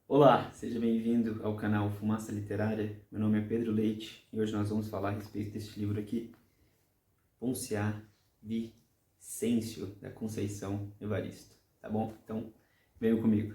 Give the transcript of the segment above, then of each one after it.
Olá, seja bem-vindo ao canal Fumaça Literária. Meu nome é Pedro Leite e hoje nós vamos falar a respeito deste livro aqui, Ponciá Vicêncio, da Conceição Evaristo. Tá bom? Então, venham comigo.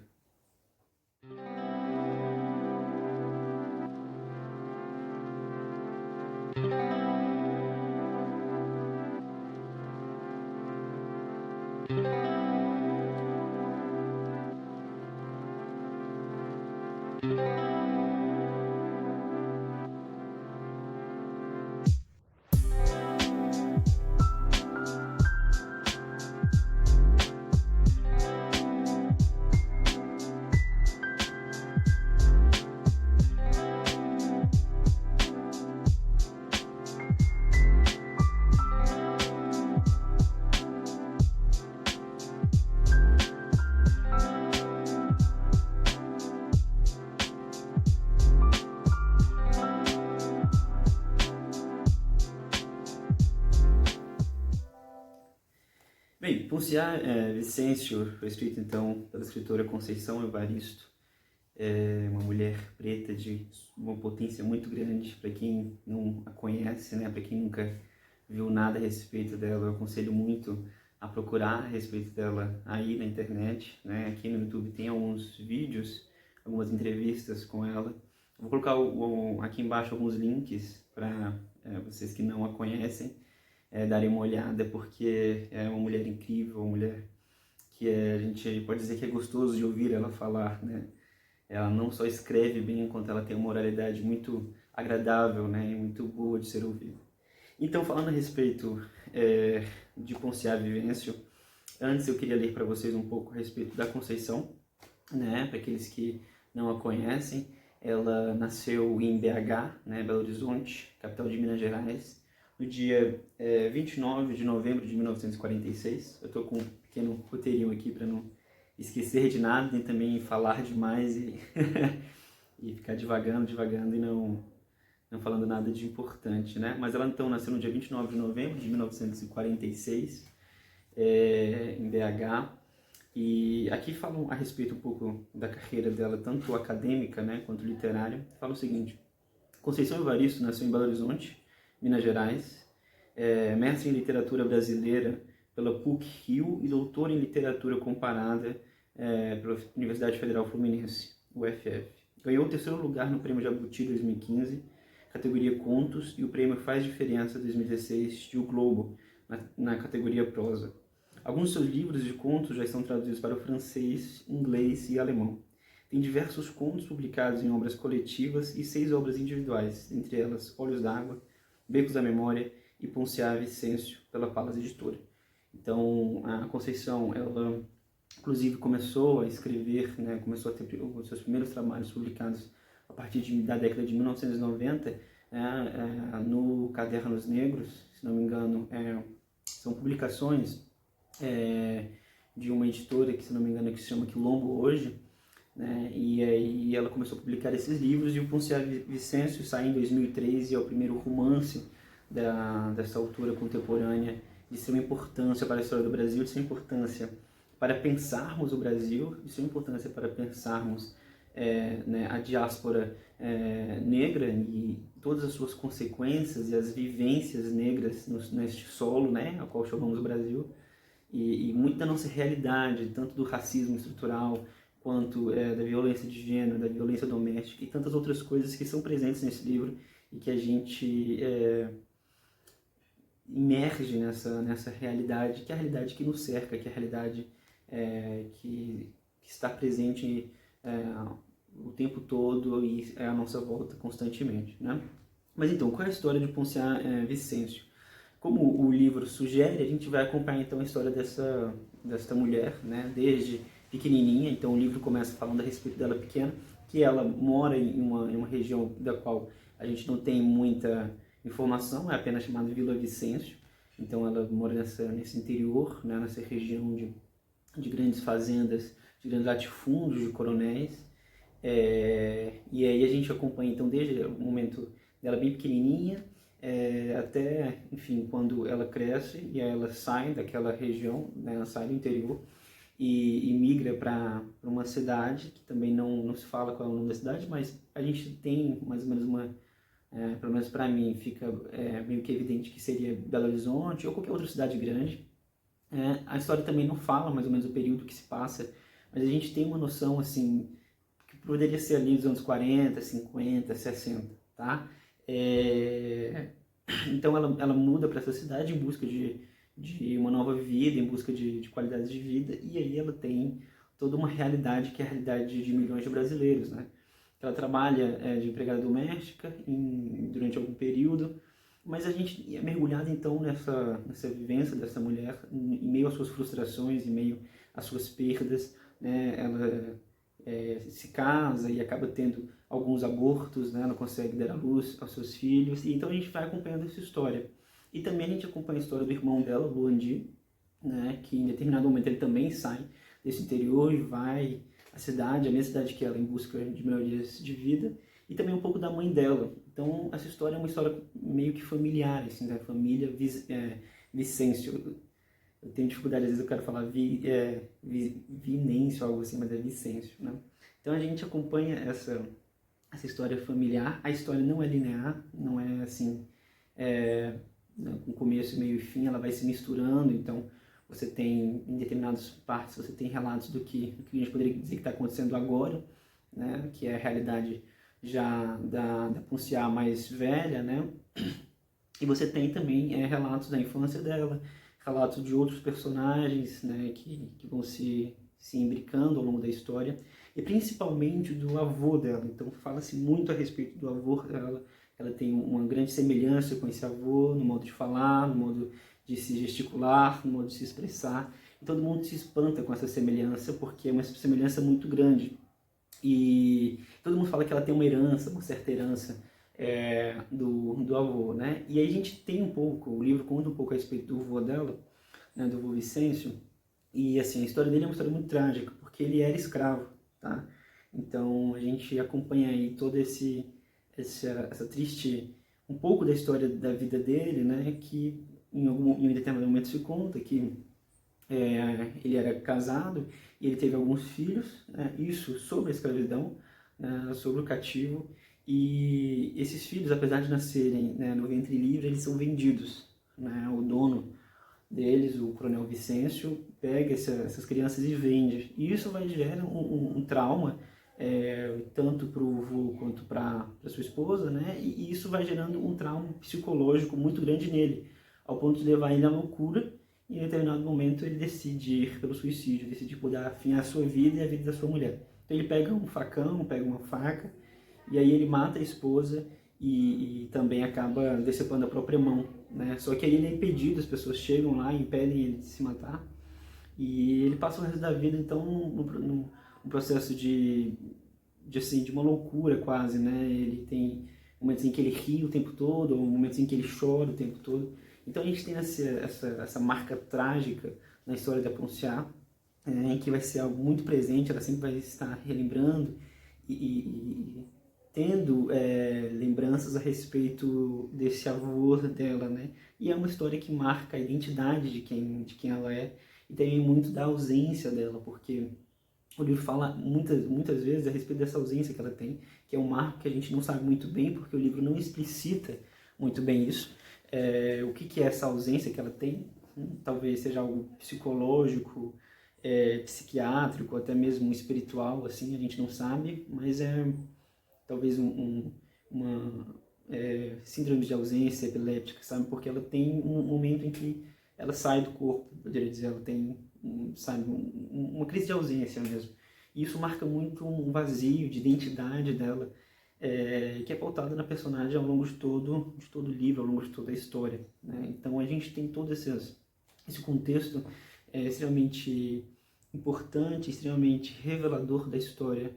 Bem, Ponciá Vicêncio foi escrito então pela escritora Conceição Evaristo. É uma mulher preta de uma potência muito grande. Para quem não a conhece, né? Para quem nunca viu nada a respeito dela, eu aconselho muito a procurar a respeito dela aí na internet, né? Aqui no YouTube tem alguns vídeos, algumas entrevistas com ela. Eu vou colocar aqui embaixo alguns links para vocês que não a conhecem darem uma olhada, porque é uma mulher incrível, uma mulher que a gente pode dizer que é gostoso de ouvir ela falar, né? Ela não só escreve bem, quanto ela tem uma oralidade muito agradável, né? E muito boa de ser ouvida. Então, falando a respeito de Ponciá Vicêncio, antes eu queria ler para vocês um pouco a respeito da Conceição, né? Para aqueles que não a conhecem, ela nasceu em BH, né? Belo Horizonte, capital de Minas Gerais, no dia 29 de novembro de 1946. Eu estou com um pequeno roteirinho aqui para não esquecer de nada, nem também falar demais e, e ficar divagando e não falando nada de importante, né? Mas ela então nasceu no dia 29 de novembro de 1946, em BH, e aqui falam a respeito um pouco da carreira dela, tanto acadêmica, né, quanto literária. Fala o seguinte: Conceição Evaristo nasceu em Belo Horizonte, Minas Gerais, mestre em literatura brasileira pela PUC-Rio e doutor em literatura comparada pela Universidade Federal Fluminense, UFF. Ganhou o terceiro lugar no Prêmio Jabuti 2015, categoria Contos, e o Prêmio Faz Diferença 2016 de O Globo, na categoria Prosa. Alguns de seus livros de contos já estão traduzidos para o francês, inglês e alemão. Tem diversos contos publicados em obras coletivas e 6 obras individuais, entre elas Olhos d'Água, Becos da Memória e Ponciá Vicêncio, pela Palas Editora. Então, a Conceição, ela inclusive começou a escrever, né, começou a ter os seus primeiros trabalhos publicados a partir da década de 1990, no Cadernos Negros, se não me engano, são publicações de uma editora que, se não me engano, que se chama Quilombo hoje, né? E aí ela começou a publicar esses livros, e o Ponciá Vicêncio sai em 2003 e é o primeiro romance dessa autora contemporânea de extrema importância para a história do Brasil, de extrema importância para pensarmos o Brasil, de extrema importância para pensarmos né, a diáspora negra e todas as suas consequências e as vivências negras neste solo, né, ao qual chamamos o Brasil, e muito da nossa realidade, tanto do racismo estrutural, quanto da violência de gênero, da violência doméstica e tantas outras coisas que são presentes nesse livro e que a gente imerge nessa realidade, que é a realidade que nos cerca, que é a realidade que está presente o tempo todo e é à nossa volta constantemente, né? Mas então, qual é a história de Ponciá Vicêncio? Como o livro sugere, a gente vai acompanhar então a história desta mulher, né, desde pequenininha. Então o livro começa falando a respeito dela pequena, que ela mora em uma região da qual a gente não tem muita informação, é apenas chamada Vila Vicêncio. Então ela mora nesse interior, né, nessa região de grandes fazendas, de grandes latifúndios de coronéis. E aí a gente acompanha então desde o momento dela bem pequenininha, até, enfim, quando ela cresce e ela sai daquela região, né, ela sai do interior e migra para uma cidade, que também não se fala qual é o nome da cidade, mas a gente tem mais ou menos pelo menos para mim, fica meio que evidente que seria Belo Horizonte ou qualquer outra cidade grande. A história também não fala mais ou menos o período que se passa, mas a gente tem uma noção, assim, que poderia ser ali dos anos 40, 50, 60, tá? Então ela muda para essa cidade em busca de uma nova vida, em busca de qualidades de vida, e aí ela tem toda uma realidade que é a realidade de milhões de brasileiros, né? Ela trabalha de empregada doméstica durante algum período, mas a gente é mergulhado então nessa vivência dessa mulher, em meio às suas frustrações, em meio às suas perdas, né? Ela se casa e acaba tendo alguns abortos, né? Ela consegue dar à luz aos seus filhos, e então a gente vai acompanhando essa história. E também a gente acompanha a história do irmão dela, o Luandi, né? Que em determinado momento ele também sai desse interior e vai à cidade, a mesma cidade que ela, em busca de melhorias de vida, e também um pouco da mãe dela. Então essa história é uma história meio que familiar, assim, da família Vicêncio. Eu tenho dificuldade, às vezes eu quero falar Vinêncio, algo assim, mas é Vicêncio, né? Então a gente acompanha essa história familiar. A história não é linear, não é assim, com começo, meio e fim, ela vai se misturando. Então você tem, em determinadas partes, você tem relatos do que a gente poderia dizer que está acontecendo agora, né? Que é a realidade já da Ponciá mais velha, né? E você tem também relatos da infância dela, relatos de outros personagens, né, que vão se imbricando ao longo da história, e principalmente do avô dela. Então fala-se muito a respeito do avô dela. Ela tem uma grande semelhança com esse avô, no modo de falar, no modo de se gesticular, no modo de se expressar. E todo mundo se espanta com essa semelhança, porque é uma semelhança muito grande. E todo mundo fala que ela tem uma herança, uma certa herança do avô, né? E aí a gente tem um pouco, o livro conta um pouco a respeito do avô dela, né, do avô Vicêncio, e assim, a história dele é uma história muito trágica, porque ele era escravo, tá? Então a gente acompanha aí todo essa triste, um pouco da história da vida dele, né, que em um determinado momento se conta que ele era casado e ele teve alguns filhos, né, isso sobre a escravidão, né, sobre o cativo, e esses filhos, apesar de nascerem, né, no ventre livre, eles são vendidos, né, o dono deles, o coronel Vicêncio, pega essas crianças e vende, e isso vai gerar um trauma, tanto para o avô quanto para sua esposa, né, e isso vai gerando um trauma psicológico muito grande nele, ao ponto de levar ele à loucura. E em determinado momento ele decide ir pelo suicídio, decide por dar fim à sua vida e à vida da sua mulher. Então ele pega um facão, pega uma faca, e aí ele mata a esposa e também acaba decepando a própria mão, né? Só que aí ele é impedido, as pessoas chegam lá e impedem ele de se matar, e ele passa o resto da vida então num processo assim, de uma loucura quase, né? Ele tem momentos em que ele ri o tempo todo, ou momentos em que ele chora o tempo todo. Então a gente tem essa marca trágica na história da Ponciá, em que vai ser algo muito presente, ela sempre vai estar relembrando e tendo lembranças a respeito desse avô dela, né? E é uma história que marca a identidade de quem ela é, e também muito da ausência dela, porque o livro fala muitas vezes a respeito dessa ausência que ela tem, que é um marco que a gente não sabe muito bem, porque o livro não explicita muito bem isso. O que é essa ausência que ela tem? Talvez seja algo psicológico, psiquiátrico, até mesmo espiritual, assim, a gente não sabe, mas é talvez uma síndrome de ausência epiléptica, sabe? Porque ela tem um momento em que ela sai do corpo, eu poderia dizer, ela tem, sabe, uma crise de ausência mesmo. E isso marca muito um vazio de identidade dela, que é pautado na personagem ao longo de todo o livro, ao longo de toda a história, né? Então a gente tem todo esse contexto extremamente importante, extremamente revelador da história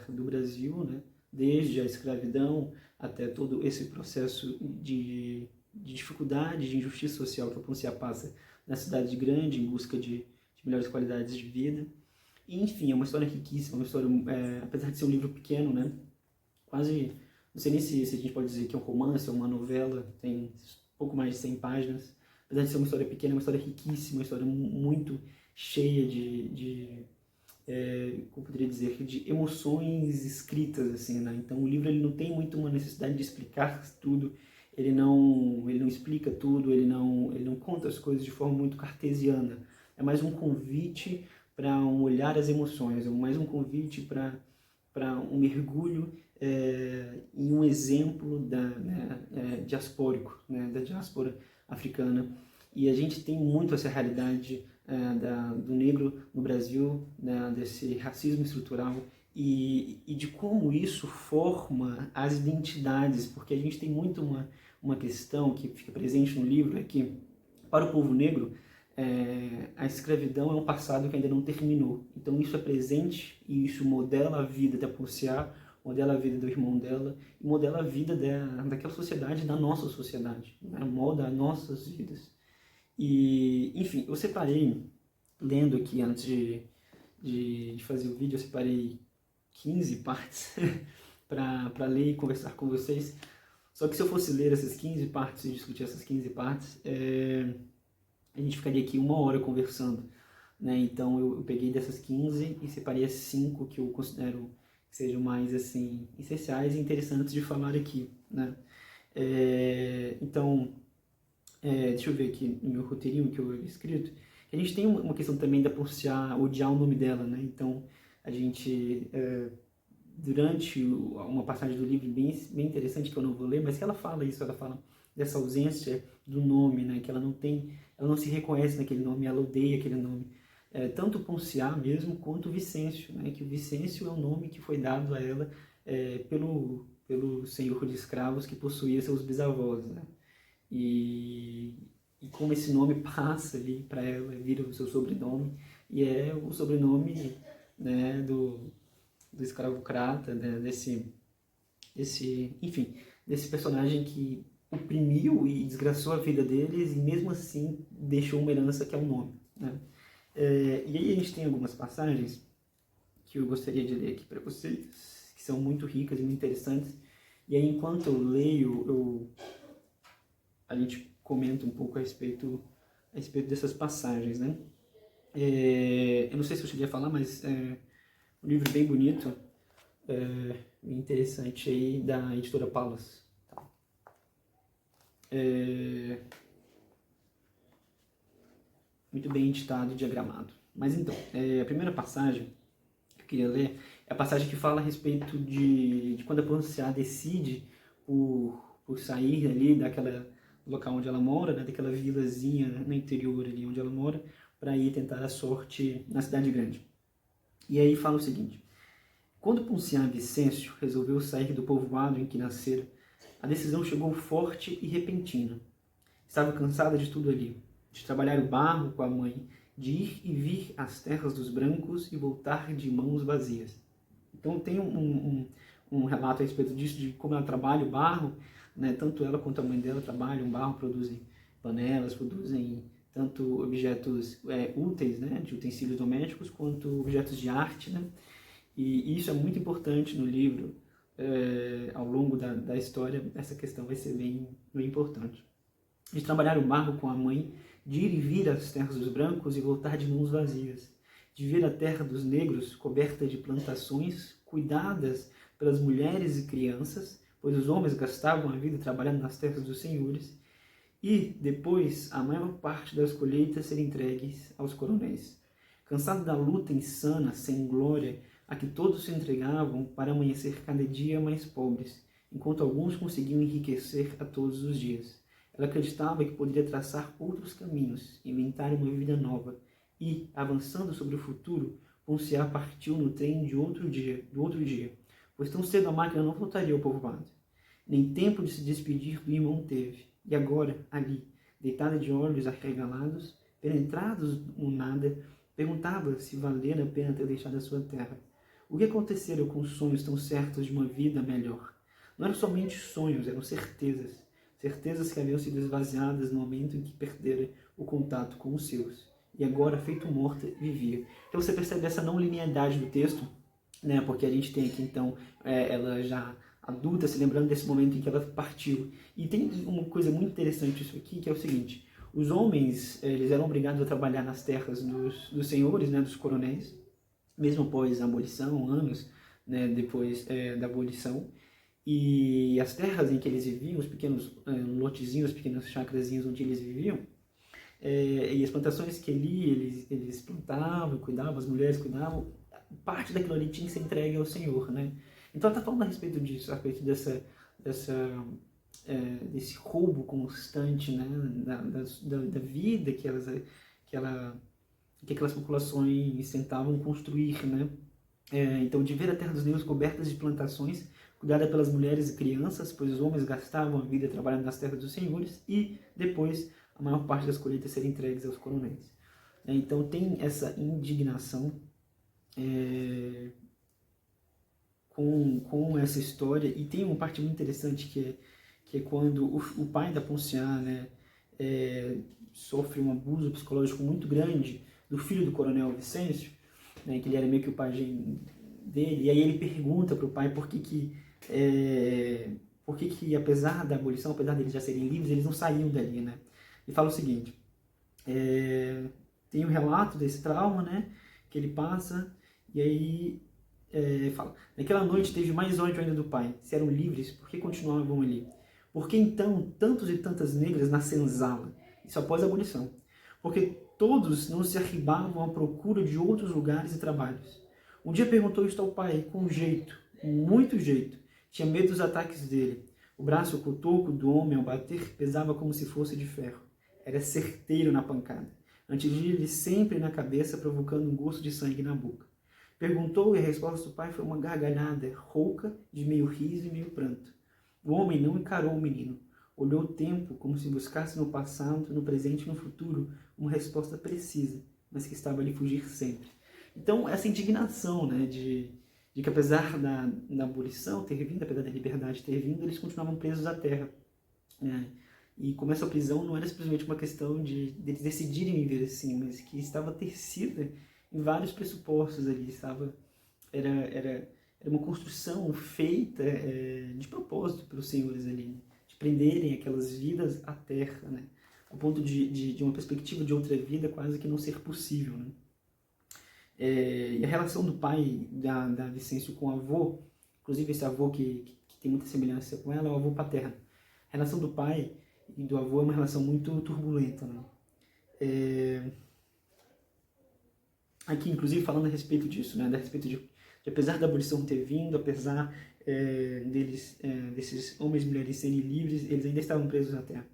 do Brasil, né? Desde a escravidão até todo esse processo de dificuldade, de injustiça social que a Ponciá passa na cidade grande em busca de melhores qualidades de vida. E, enfim, é uma história riquíssima, uma história, apesar de ser um livro pequeno, né? Quase, não sei nem se a gente pode dizer que é um romance ou uma novela, tem pouco mais de 100 páginas. Apesar de ser uma história pequena, é uma história riquíssima, uma história muito cheia como poderia dizer, de emoções escritas, assim, né? Então o livro ele não tem muito uma necessidade de explicar tudo, ele não explica tudo, ele não conta as coisas de forma muito cartesiana. É mais um convite para um olhar às emoções, é mais um convite para um mergulho em um exemplo diaspórico, né, da diáspora africana. E a gente tem muito essa realidade do negro no Brasil, né, desse racismo estrutural e de como isso forma as identidades, porque a gente tem muito uma questão que fica presente no livro, é que para o povo negro a escravidão é um passado que ainda não terminou. Então isso é presente e isso modela a vida da Pouciá, modela a vida do irmão dela e modela a vida daquela sociedade, da nossa sociedade, né? Molda as nossas vidas. E, enfim, eu separei, lendo aqui antes de fazer o vídeo, eu separei 15 partes para ler e conversar com vocês. Só que se eu fosse ler essas 15 partes e discutir essas 15 partes, a gente ficaria aqui 1 hora conversando, né? Então eu peguei dessas 15 e separei as 5 que eu considero que sejam mais assim essenciais e interessantes de falar aqui, né? Então, deixa eu ver aqui no meu roteirinho que eu havia escrito, a gente tem uma questão também da Pouciá odiar o nome dela, né? Então a gente durante uma passagem do livro bem interessante que eu não vou ler, mas que ela fala isso, ela fala dessa ausência do nome, né? Que ela não se reconhece naquele nome, ela odeia aquele nome. Tanto o Pouciá mesmo quanto o Vicêncio, né? Que o Vicêncio é o nome que foi dado a ela pelo senhor de escravos que possuía seus bisavós, né? E como esse nome passa ali para ela, vira o seu sobrenome, e é o sobrenome, né, do escravocrata, né, enfim, desse personagem que oprimiu e desgraçou a vida deles e mesmo assim deixou uma herança que é o nome, né? E aí a gente tem algumas passagens que eu gostaria de ler aqui para vocês, que são muito ricas e muito interessantes, e aí enquanto eu leio, a gente comenta um pouco a respeito dessas passagens, né? Eu não sei se eu cheguei a falar, mas um livro bem bonito, bem interessante aí, da editora Palas. Tá? Muito bem editado e diagramado. Mas então, a primeira passagem que eu queria ler é a passagem que fala a respeito de quando a Pouciá decide por sair ali daquela local onde ela mora, né, daquela vilazinha no interior ali onde ela mora, para ir tentar a sorte na cidade grande. E aí fala o seguinte: quando Pouciá Vicêncio resolveu sair do povoado em que nascera, a decisão chegou forte e repentina. Estava cansada de tudo ali, de trabalhar o barro com a mãe, de ir e vir às terras dos brancos e voltar de mãos vazias. Então tem um relato a respeito disso, de como ela trabalha o barro, né? Tanto ela quanto a mãe dela trabalham o barro, produzem panelas, produzem tanto objetos úteis, né, de utensílios domésticos, quanto objetos de arte, né? E isso é muito importante no livro, ao longo da história, essa questão vai ser bem importante. De trabalhar o barro com a mãe, de ir e vir às terras dos brancos e voltar de mãos vazias, de ver a terra dos negros coberta de plantações, cuidadas pelas mulheres e crianças, pois os homens gastavam a vida trabalhando nas terras dos senhores, e, depois, a maior parte das colheitas ser entregues aos coronéis. Cansado da luta insana, sem glória, a que todos se entregavam para amanhecer cada dia mais pobres, enquanto alguns conseguiam enriquecer a todos os dias. Ela acreditava que poderia traçar outros caminhos, inventar uma vida nova, e, avançando sobre o futuro, Pouciá partiu no trem do outro dia, pois tão cedo a máquina não voltaria ao povoado. Nem tempo de se despedir do irmão teve, e agora, ali, deitada de olhos arregalados, penetrados no nada, perguntava se valera a pena ter deixado a sua terra. O que acontecera com os sonhos tão certos de uma vida melhor? Não eram somente sonhos, eram certezas. Certezas que haviam sido esvaziadas no momento em que perdera o contato com os seus. E agora, feito morta, vivia. Então você percebe essa não linearidade do texto, né? Porque a gente tem aqui, então, ela já adulta, se lembrando desse momento em que ela partiu. E tem uma coisa muito interessante isso aqui, que é o seguinte: Os homens, eles eram obrigados a trabalhar nas terras dos senhores, né, dos coronéis, mesmo após a abolição, anos, né, depois da abolição. E as terras em que eles viviam, os pequenos lotezinhos, as pequenas chacrazinhas onde eles viviam, e as plantações que ali eles plantavam, cuidavam, as mulheres cuidavam, parte daquilo ali tinha que ser entregue ao Senhor, né? Então ela está falando a respeito disso, a respeito desse roubo constante, né, da vida que aquelas populações tentavam construir, né? Então, de ver a terra dos negros cobertas de plantações, cuidada pelas mulheres e crianças, pois os homens gastavam a vida trabalhando nas terras dos senhores, e depois a maior parte das colheitas serem entregues aos coronéis. Então, tem essa indignação com essa história, e tem uma parte muito interessante que é quando o pai da Ponciá, né, sofre um abuso psicológico muito grande do filho do coronel Vicêncio, né, que ele era meio que o pajem dele, e aí ele pergunta para o pai por que apesar da abolição, apesar deles já serem livres, eles não saíam dali, né? E fala o seguinte, tem um relato desse trauma, né, que ele passa, e aí fala, naquela noite teve mais ódio ainda do pai, se eram livres, por que continuavam ali? Por que então tantos e tantas negras na senzala? Isso após a abolição. Porque todos não se arribavam à procura de outros lugares e trabalhos. Um dia perguntou isto ao pai, com jeito, muito jeito. Tinha medo dos ataques dele. O braço cotoco do homem ao bater pesava como se fosse de ferro. Era certeiro na pancada. Atingia-lhe sempre na cabeça, provocando um gosto de sangue na boca. Perguntou e a resposta do pai foi uma gargalhada, rouca, de meio riso e meio pranto. O homem não encarou o menino. Olhou o tempo como se buscasse no passado, no presente e no futuro uma resposta precisa, mas que estava a lhe fugir sempre. Então, essa indignação, né, de que apesar da abolição ter vindo, apesar da liberdade ter vindo, eles continuavam presos à terra. Né? E como essa prisão não era simplesmente uma questão de eles decidirem viver assim, mas que estava tecida em vários pressupostos ali, era uma construção feita de propósito pelos senhores ali, né? De prenderem aquelas vidas à terra, né? A ponto de uma perspectiva de outra vida quase que não ser possível, né? E a relação do pai da Vicêncio com o avô, inclusive esse avô que tem muita semelhança com ela, é o avô paterno. A relação do pai e do avô é uma relação muito turbulenta, né? Aqui, inclusive, falando a respeito disso, né? A respeito de apesar da abolição ter vindo, apesar desses homens e mulheres serem livres, eles ainda estavam presos à terra.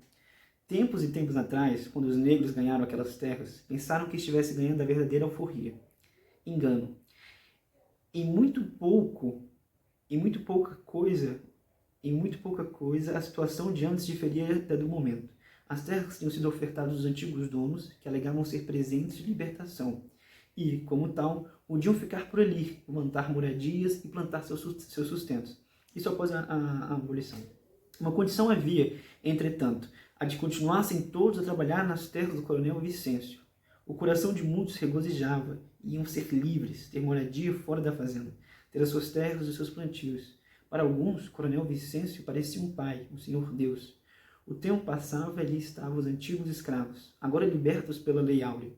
Tempos e tempos atrás, quando os negros ganharam aquelas terras, pensaram que estivesse ganhando a verdadeira alforria. Engano. Em muito pouca coisa, a situação de antes diferia da do momento. As terras tinham sido ofertadas aos antigos donos, que alegavam ser presentes de libertação, e, como tal, podiam ficar por ali, levantar moradias e plantar seus sustentos. Isso após a abolição. Uma condição havia, entretanto, a de continuassem todos a trabalhar nas terras do coronel Vicêncio. O coração de muitos regozijava, iam ser livres, ter moradia fora da fazenda, ter as suas terras e os seus plantios. Para alguns, o coronel Vicêncio parecia um pai, um senhor Deus. O tempo passava e ali estavam os antigos escravos, agora libertos pela lei áurea.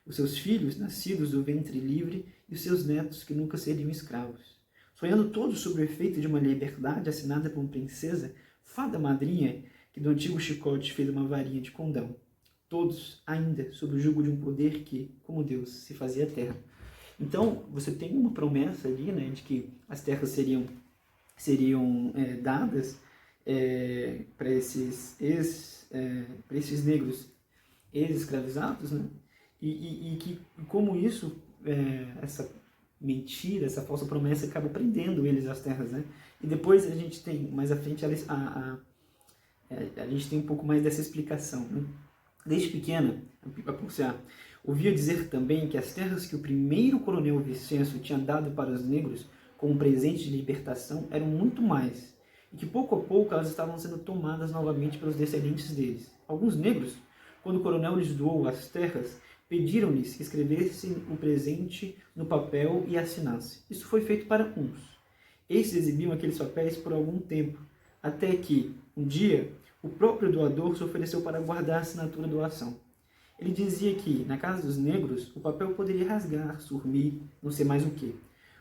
Os seus filhos, nascidos do ventre livre, e os seus netos, que nunca seriam escravos. Sonhando todos sobre o efeito de uma liberdade assinada por uma princesa, fada madrinha, que do antigo chicote fez uma varinha de condão. Todos, ainda, sob o jugo de um poder que, como Deus, se fazia terra. Então, você tem uma promessa ali, né, de que as terras seriam dadas para esses negros ex-escravizados, né? E que, como isso, essa mentira, essa falsa promessa acaba prendendo eles às terras, né? E depois a gente tem, mais à frente, a gente tem um pouco mais dessa explicação, né? Desde pequena, a Ponciá ouvia dizer também que as terras que o primeiro coronel Vicêncio tinha dado para os negros como presente de libertação eram muito mais, e que pouco a pouco elas estavam sendo tomadas novamente pelos descendentes deles. Alguns negros, quando o coronel lhes doou as terras, pediram-lhes que escrevessem o presente no papel e assinassem. Isso foi feito para uns. Estes exibiam aqueles papéis por algum tempo, até que, um dia, o próprio doador se ofereceu para guardar a assinatura da doação. Ele dizia que, na casa dos negros, o papel poderia rasgar, sumir, não sei mais o que.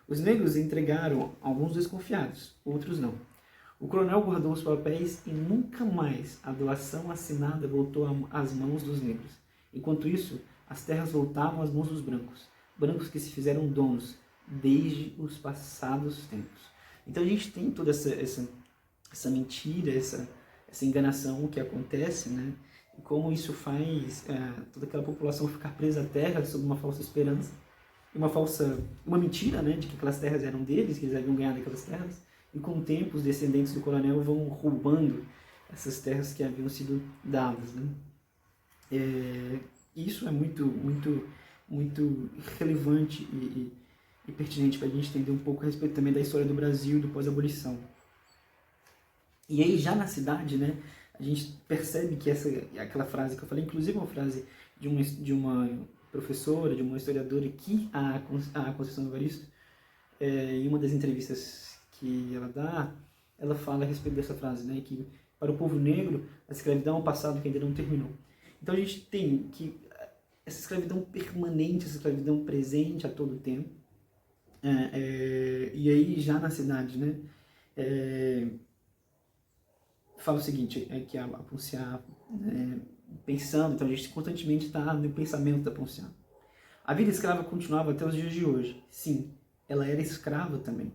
Os negros entregaram alguns desconfiados, outros não. O coronel guardou os papéis e nunca mais a doação assinada voltou às mãos dos negros. Enquanto isso, as terras voltavam às mãos dos brancos, brancos que se fizeram donos desde os passados tempos. Então a gente tem toda essa mentira, essa enganação que acontece, né? E como isso faz toda aquela população ficar presa à terra sob uma falsa esperança, uma mentira, né, de que aquelas terras eram deles, que eles haviam ganhado aquelas terras, e com o tempo os descendentes do coronel vão roubando essas terras que haviam sido dadas, né? Isso é muito relevante e pertinente para a gente entender um pouco a respeito também da história do Brasil e do pós-abolição. E aí já na cidade, né, a gente percebe que aquela frase que eu falei, inclusive uma frase de uma professora, de uma historiadora que a Conceição Evaristo, em uma das entrevistas que ela dá, ela fala a respeito dessa frase, né, que para o povo negro a escravidão é um passado que ainda não terminou. Então a gente tem que essa escravidão permanente, essa escravidão presente a todo tempo, e aí já na cidade, né, fala o seguinte, que a Ponciá, pensando, então a gente constantemente está no pensamento da Ponciá. A vida escrava continuava até os dias de hoje. Sim, ela era escrava também.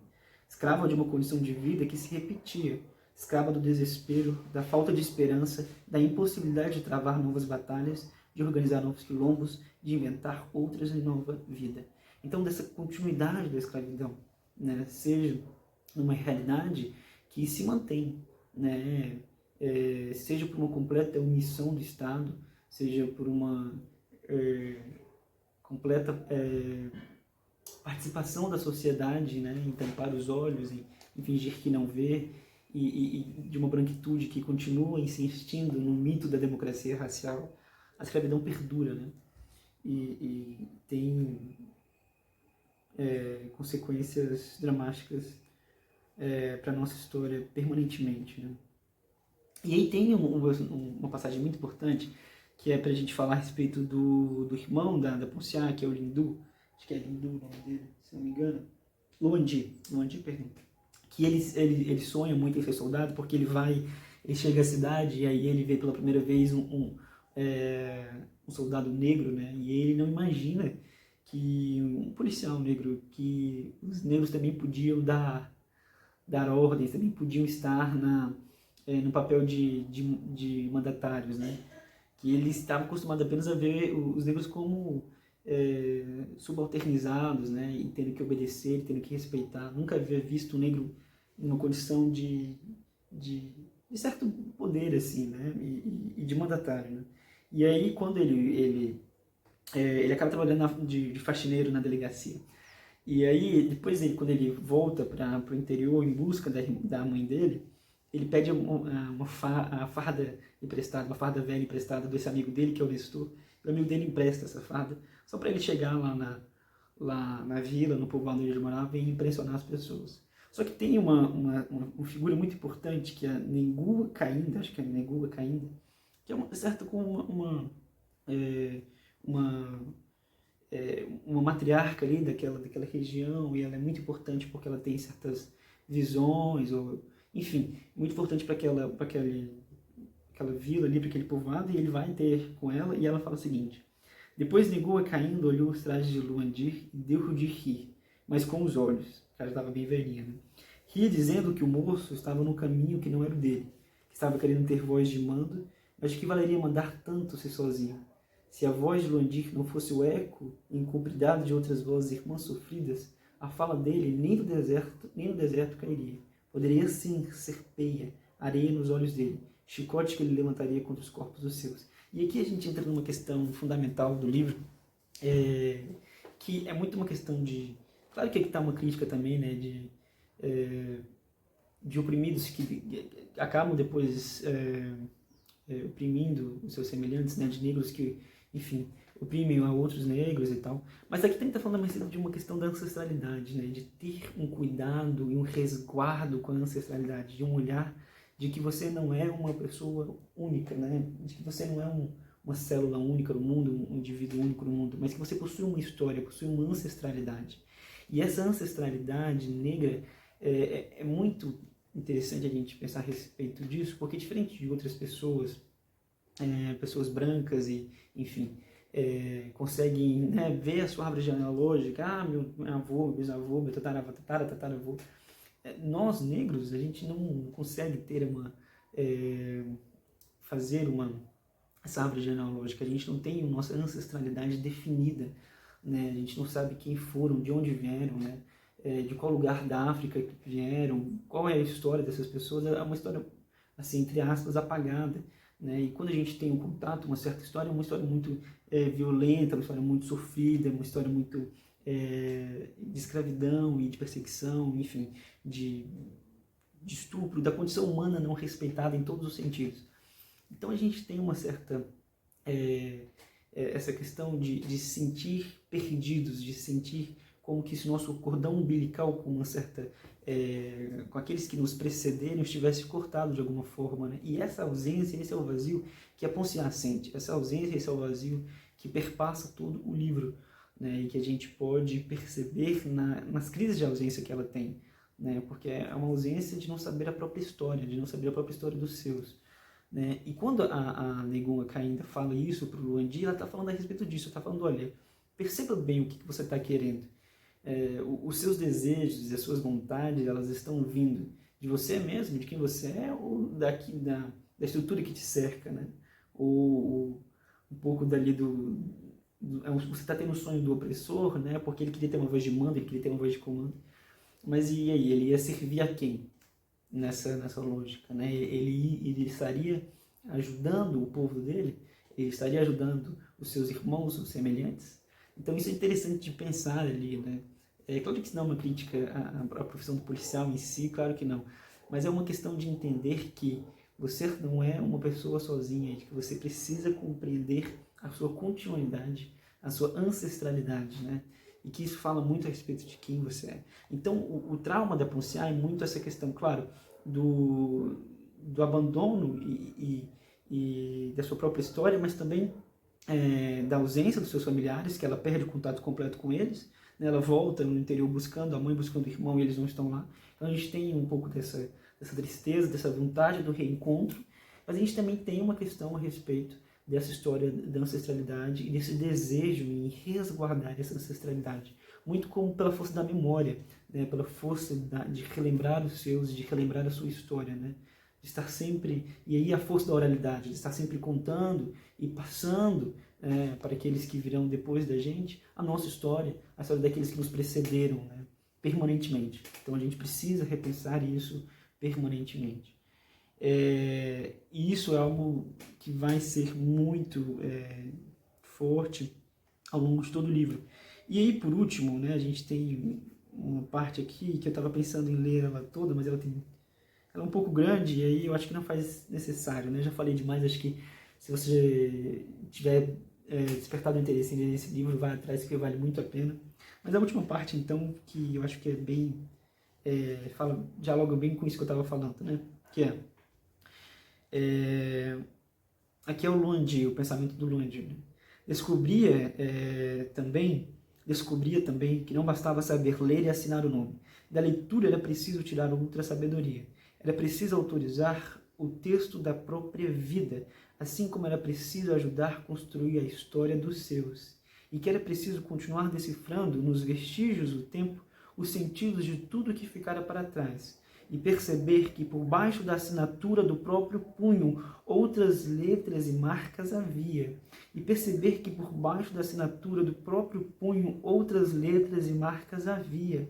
Escrava de uma condição de vida que se repetia. Escrava do desespero, da falta de esperança, da impossibilidade de travar novas batalhas, de organizar novos quilombos, de inventar outras em nova vida. Então, dessa continuidade da escravidão, né, seja uma realidade que se mantém, né, seja por uma completa omissão do Estado, seja por uma completa participação da sociedade, né, em tampar os olhos, em fingir que não vê, e de uma branquitude que continua insistindo no mito da democracia racial, a escravidão perdura, né, e tem consequências dramáticas para a nossa história permanentemente, né. E aí tem uma passagem muito importante, que é para a gente falar a respeito do irmão da Ponciá, que é o Lindu, acho que é Lindu o nome dele, se não me engano, Luandi, perdão, que ele sonha muito em ser soldado, porque ele chega à cidade e aí ele vê pela primeira vez um soldado negro, né, e ele não imagina que um policial negro, que os negros também podiam dar ordens, também podiam estar no papel de mandatários, né? Que ele estava acostumado apenas a ver os negros como subalternizados, né? E tendo que obedecer, tendo que respeitar. Nunca havia visto um negro em uma condição de certo poder, assim, né? E de mandatário, né? E aí, quando ele acaba trabalhando de faxineiro na delegacia. E aí, depois, quando ele volta para o interior em busca da mãe dele, ele pede uma farda emprestada, uma farda velha emprestada desse amigo dele, que é o Nestor. E o amigo dele empresta essa farda, só para ele chegar lá na vila, no povoado onde ele morava, e impressionar as pessoas. Só que tem uma figura muito importante, que é a Negua Cainda, acho que é Negua Cainda, que é certo com uma matriarca ali daquela região, e ela é muito importante porque ela tem certas visões, enfim, muito importante para aquela vila ali, para aquele povoado, e ele vai ter com ela, e ela fala o seguinte: depois Negua Caindo olhou os trajes de Luandir e deu de rir, mas com os olhos, o cara estava bem velhinho, né? Ria dizendo que o moço estava no caminho que não era o dele, que estava querendo ter voz de mando, mas que valeria mandar tanto se sozinho. Se a voz de Luandir não fosse o eco incumpridado de outras vozes irmãs sofridas, a fala dele nem no deserto cairia. Poderia sim ser peia, areia nos olhos dele, chicote que ele levantaria contra os corpos dos seus. E aqui a gente entra numa questão fundamental do livro, que é muito uma questão de... Claro que aqui está uma crítica também, né, de oprimidos que acabam depois oprimindo os seus semelhantes, né, de negros que, enfim, oprimem a outros negros e tal. Mas aqui também está falando mais de uma questão da ancestralidade, né, de ter um cuidado e um resguardo com a ancestralidade, de um olhar de que você não é uma pessoa única, né? De que você não é uma célula única no mundo, um indivíduo único no mundo, mas que você possui uma história, possui uma ancestralidade. E essa ancestralidade negra é muito interessante a gente pensar a respeito disso, porque diferente de outras pessoas, pessoas brancas e, enfim, conseguem, né, ver a sua árvore genealógica, meu avô, meu bisavô, meu tataravô. Nós, negros, a gente não consegue ter fazer essa árvore genealógica, a gente não tem a nossa ancestralidade definida, né? A gente não sabe quem foram, de onde vieram, né? De qual lugar da África que vieram, qual é a história dessas pessoas. É uma história, assim, entre aspas, apagada, né? E quando a gente tem um contato, uma certa história, é uma história muito violenta, uma história muito sofrida, uma história muito de escravidão e de perseguição, enfim, de estupro, da condição humana não respeitada em todos os sentidos. Então a gente tem uma certa essa questão de se sentir perdidos, de sentir como que se nosso cordão umbilical com uma certa com aqueles que nos precederam estivesse cortado de alguma forma, né? E essa ausência, esse é o vazio que a Ponciá sente, essa ausência, esse é o vazio que perpassa todo o livro, né? E que a gente pode perceber nas crises de ausência que ela tem, né? Porque é uma ausência de não saber a própria história, de não saber a própria história dos seus, né? E quando a Negunga Kainda fala isso para o Luandi, ela está falando a respeito disso, está falando, olha, perceba bem o que você está querendo. Os seus desejos e as suas vontades, elas estão vindo de você mesmo, de quem você é, ou da estrutura que te cerca, né? Ou um pouco dali você está tendo o sonho do opressor, né? Porque ele queria ter uma voz de mando, ele queria ter uma voz de comando. Mas e aí? Ele ia servir a quem? Nessa lógica, né? Ele estaria ajudando o povo dele, ele estaria ajudando os seus irmãos, os semelhantes. Então isso é interessante de pensar ali, né? É claro que isso não é uma crítica à profissão do policial em si, claro que não, mas é uma questão de entender que você não é uma pessoa sozinha, de que você precisa compreender a sua continuidade, a sua ancestralidade, né? E que isso fala muito a respeito de quem você é. Então, o trauma da Ponciá é muito essa questão, claro, do abandono e da sua própria história, mas também da ausência dos seus familiares, que ela perde o contato completo com eles, né? Ela volta no interior buscando a mãe, buscando o irmão, e eles não estão lá. Então a gente tem um pouco dessa tristeza, dessa vontade do reencontro, mas a gente também tem uma questão a respeito dessa história da ancestralidade e desse desejo em resguardar essa ancestralidade, muito como pela força da memória, né? Pela força de relembrar os seus, de relembrar a sua história, né? De estar sempre, e aí a força da oralidade, de estar sempre contando e passando para aqueles que virão depois da gente a nossa história, a história daqueles que nos precederam, né? Permanentemente. Então a gente precisa repensar isso permanentemente. E isso é algo que vai ser muito forte ao longo de todo o livro. E aí, por último, né, a gente tem uma parte aqui que eu estava pensando em ler ela toda, mas ela é um pouco grande e aí eu acho que não faz necessário, né? Já falei demais, acho que se você tiver despertado interesse em ler esse livro, vai atrás, que vale muito a pena. Mas a última parte, então, que eu acho que é bem... dialoga bem com isso que eu estava falando, né? Que aqui é o Luandi, o pensamento do Luandi, né? Descobria também que não bastava saber ler e assinar o nome. Da leitura era preciso tirar outra sabedoria. Era preciso autorizar o texto da própria vida, assim como era preciso ajudar a construir a história dos seus. E que era preciso continuar decifrando, nos vestígios do tempo, os sentidos de tudo que ficara para trás, e perceber que por baixo da assinatura do próprio punho outras letras e marcas havia, e perceber que por baixo da assinatura do próprio punho outras letras e marcas havia.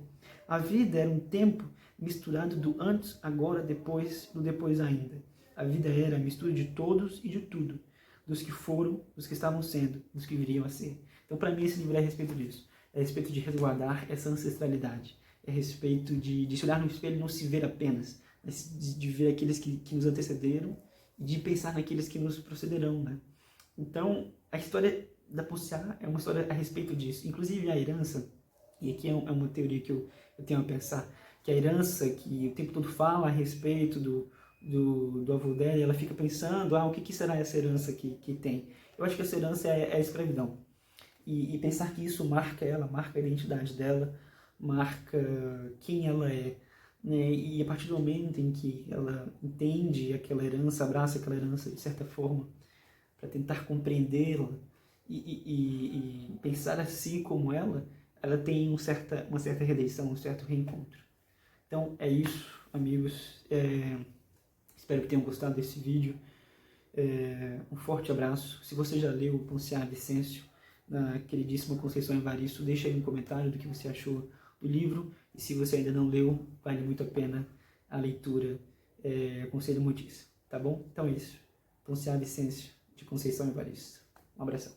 A vida era um tempo misturado do antes, agora, depois, do depois ainda. A vida era a mistura de todos e de tudo, dos que foram, dos que estavam sendo, dos que viriam a ser. Então, para mim, esse livro é a respeito disso. É a respeito de resguardar essa ancestralidade. É a respeito de se olhar no espelho e não se ver apenas, mas de ver aqueles que nos antecederam e de pensar naqueles que nos procederão, né? Então, a história da Ponciá é uma história a respeito disso. Inclusive, a herança, e aqui é uma teoria que eu tenho a pensar, que a herança, que o tempo todo fala a respeito do avô dela, e ela fica pensando, o que será essa herança que tem? Eu acho que essa herança é a escravidão. E pensar que isso marca ela, marca a identidade dela, marca quem ela é, né? E a partir do momento em que ela entende aquela herança, abraça aquela herança de certa forma, para tentar compreendê-la e pensar assim como ela tem uma certa redenção, um certo reencontro. Então é isso, amigos. Espero que tenham gostado desse vídeo. Um forte abraço. Se você já leu Ponciar Vicêncio, da queridíssima Conceição Evaristo, deixa aí um comentário do que você achou do livro. E se você ainda não leu, vale muito a pena a leitura. Aconselho muitíssimo, tá bom? Então é isso. Ponciar Vicêncio, de Conceição Evaristo. Um abração.